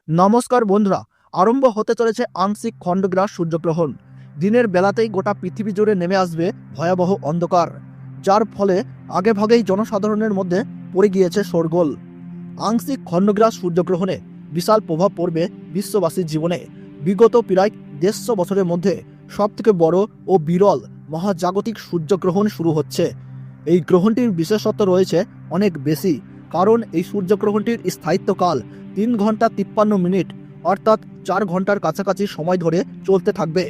নমস্কার বন্ধুরা, আরম্ভ হতে চলেছে আংশিক খণ্ডগ্রাস সূর্যগ্রহণ। দিনের বেলাতেই গোটা পৃথিবী জুড়ে নেমে আসবে ভয়াবহ অন্ধকার, যার ফলে আগেভাগেই জনসাধারণের মধ্যে পড়ে গিয়েছে শোরগোল। আংশিক খণ্ডগ্রাস সূর্যগ্রহণে বিশাল প্রভাব পড়বে বিশ্ববাসীর জীবনে। বিগত প্রায় 150 বছরের মধ্যে সবথেকে বড় ও বিরল মহাজাগতিক সূর্যগ্রহণ শুরু হচ্ছে। এই গ্রহণটির বিশেষত্ব রয়েছে অনেক বেশি, কারণ এই সূর্যগ্রহণটির স্থায়িত্বকাল 3 ঘন্টা 53 মিনিট, অর্থাৎ 4 ঘন্টার কাছাকাছি সময় ধরে চলতে থাকবে।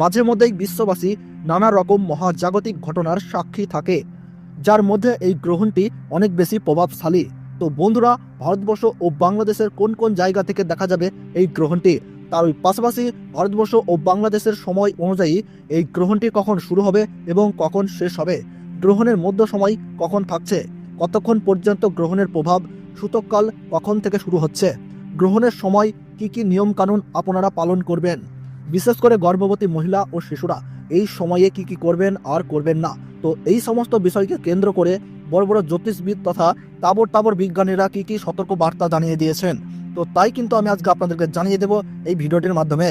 মাঝে মধ্যেই বিশ্ববাসী নানা রকম মহাজাগতিক ঘটনার সাক্ষী থাকে, যার মধ্যে এই গ্রহণটি অনেক বেশি প্রভাবশালী। তো বন্ধুরা, ভারতবর্ষ ও বাংলাদেশের কোন কোন জায়গা থেকে দেখা যাবে এই গ্রহণটি, তার ওই পাশাপাশি ভারতবর্ষ ও বাংলাদেশের সময় অনুযায়ী এই গ্রহণটি কখন শুরু হবে এবং কখন শেষ হবে, গ্রহণের মধ্য সময় কখন থাকছে, কতক্ষণ পর্যন্ত গ্রহণের প্রভাব, সূতককাল কখন থেকে শুরু হচ্ছে, গ্রহণের সময় কি কি নিয়মকানুন আপনারা পালন করবেন, বিশেষ করে গর্ভবতী মহিলা ও শিশুরা এই সময়ে কি কি করবেন আর করবেন না। তো এই সমস্ত বিষয়কে কেন্দ্র করে বড় বড় জ্যোতিষবিদ তথা তাবর তাবর বিজ্ঞানীরা কি কি সতর্ক বার্তা জানিয়ে দিয়েছেন, তো তাই কিন্তু আমি আজকে আপনাদেরকে জানিয়ে দেব এই ভিডিওটির মাধ্যমে।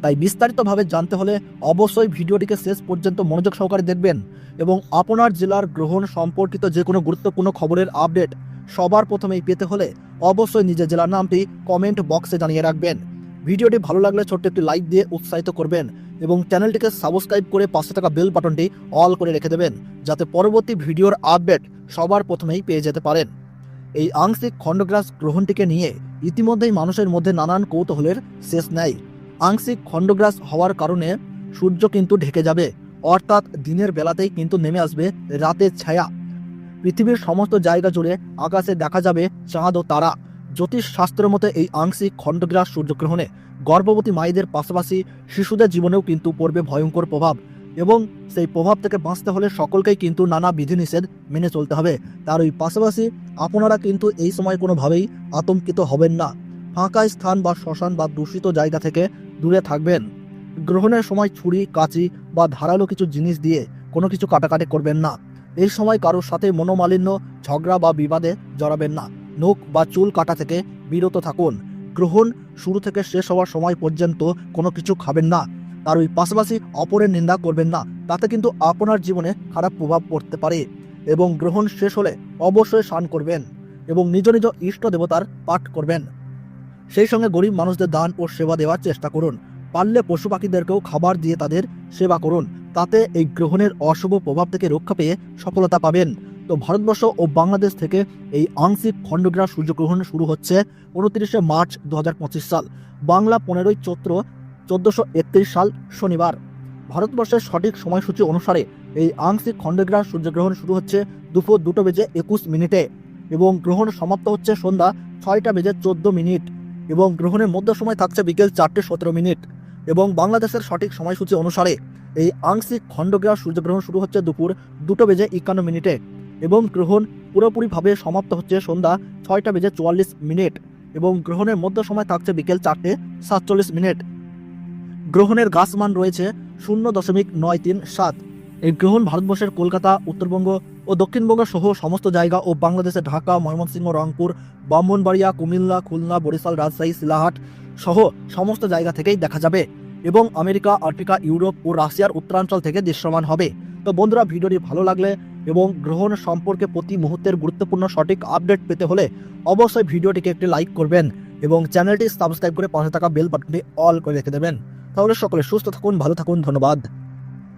তাই বিস্তারিতভাবে জানতে হলে অবশ্যই ভিডিওটিকে শেষ পর্যন্ত মনোযোগ সহকারে দেখবেন এবং আপনার জেলার গ্রহণ সম্পর্কিত যে কোনো গুরুত্বপূর্ণ খবরের আপডেট সবার প্রথমেই পেতে হলে অবশ্যই নিজের জেলার নামটি কমেন্ট বক্সে জানিয়ে রাখবেন। ভিডিওটি ভালো লাগলে ছোট্ট একটি লাইক দিয়ে উৎসাহিত করবেন এবং চ্যানেলটিকে সাবস্ক্রাইব করে পাশে থাকা বেল বাটনটি অল করে রেখে দেবেন, যাতে পরবর্তী ভিডিওর আপডেট সবার প্রথমেই পেয়ে যেতে পারেন। এই আংশিক খণ্ডগ্রাস গ্রহণটিকে নিয়ে ইতিমধ্যেই মানুষের মধ্যে নানান কৌতূহলের শেষ নেই। আংশিক খণ্ডগ্রাস হওয়ার কারণে সূর্য কিন্তু ঢেকে যাবে, অর্থাৎ দিনের বেলাতেই কিন্তু নেমে আসবে রাতের ছায়া। পৃথিবীর সমস্ত জায়গা জুড়ে আকাশে দেখা যাবে চাঁদ ও তারা। জ্যোতিষ শাস্ত্রের মতে এই আংশিক খণ্ডগ্রাস সূর্যগ্রহণে গর্ভবতী মায়েদের পাশাপাশি শিশুদের জীবনেও কিন্তু পড়বে ভয়ঙ্কর প্রভাব, এবং সেই প্রভাব থেকে বাঁচতে হলে সকলকেই কিন্তু নানা বিধিনিষেধ মেনে চলতে হবে। তার ওই পাশাপাশি আপনারা কিন্তু এই সময় কোনোভাবেই আতঙ্কিত হবেন না। ফাঁকা স্থান বা শ্মশান বা দূষিত জায়গা থেকে দূরে থাকবেন। গ্রহণের সময় ছুরি, কাঁচি বা ধারালো কিছু জিনিস দিয়ে কোনো কিছু কাটাকাটি করবেন না। এই সময় কারোর সাথে মনোমালিন্য, ঝগড়া বা বিবাদে জড়াবেন না। নখ বা চুল কাটা থেকে বিরত থাকুন। গ্রহণ শুরু থেকে শেষ হওয়ার সময় পর্যন্ত কোনো কিছু খাবেন না। তার ওই পাশাপাশি অপরের নিন্দা করবেন না, তাতে কিন্তু আপনার জীবনে খারাপ প্রভাব পড়তে পারে। এবং গ্রহণ শেষ হলে অবশ্যই স্নান করবেন এবং নিজ নিজ ইষ্ট দেবতার পাঠ করবেন। সেই সঙ্গে গরিব মানুষদের দান ও সেবা দেওয়ার চেষ্টা করুন। পারলে পশু পাখিদেরকেও খাবার দিয়ে তাদের সেবা করুন, তাতে এই গ্রহণের অশুভ প্রভাব থেকে রক্ষা পেয়ে সফলতা পাবেন। তো ভারতবর্ষ ও বাংলাদেশ থেকে এই আংশিক খণ্ডগ্রাস সূর্যগ্রহণ শুরু হচ্ছে 29শে মার্চ 2025 সাল, বাংলা 15ই চৈত্র 1431 সাল শনিবার। ভারতবর্ষের সঠিক সময়সূচি অনুসারে এই আংশিক খণ্ডগ্রাস সূর্যগ্রহণ শুরু হচ্ছে দুপুর 2:21 এবং গ্রহণ সমাপ্ত হচ্ছে সন্ধ্যা 6:14 এবং গ্রহণের মধ্য সময় থাকছে বিকেল 4:17 এবং বাংলাদেশের সঠিক সময়সূচি অনুসারে এই আংশিক খণ্ডগ্রাস সূর্যগ্রহণ শুরু হচ্ছে দুপুর 2:51 এবং গ্রহণ পুরোপুরিভাবে সমাপ্ত হচ্ছে সন্ধ্যা 6:44 এবং গ্রহণের মধ্য সময় থাকছে বিকেল 4:47। গ্রহণের গাসমান রয়েছে 0.937। এই গ্রহণ ভারতবর্ষের কলকাতা, উত্তরবঙ্গ ও দক্ষিণবঙ্গ সহ সমস্ত জায়গা ও বাংলাদেশের ঢাকা, ময়মনসিংহ, রংপুর, ব্রাহ্মণবাড়িয়া, কুমিল্লা, খুলনা, বরিশাল, রাজশাহী, শিলাহাট সহ সমস্ত জায়গা থেকেই দেখা যাবে এবং আমেরিকা, আফ্রিকা, ইউরোপ ও রাশিয়ার উত্তরাঞ্চল থেকে দৃশ্যমান হবে। তো বন্ধুরা, ভিডিওটি ভালো লাগলে এবং গ্রহণ সম্পর্কে প্রতি মুহূর্তের গুরুত্বপূর্ণ সঠিক আপডেট পেতে হলে অবশ্যই ভিডিওটিকে একটি লাইক করবেন এবং চ্যানেলটি সাবস্ক্রাইব করে পাশে থাকা বেল বাটনটি অল করে রেখে দেবেন। তাহলে সকলে সুস্থ থাকুন, ভালো থাকুন, ধন্যবাদ।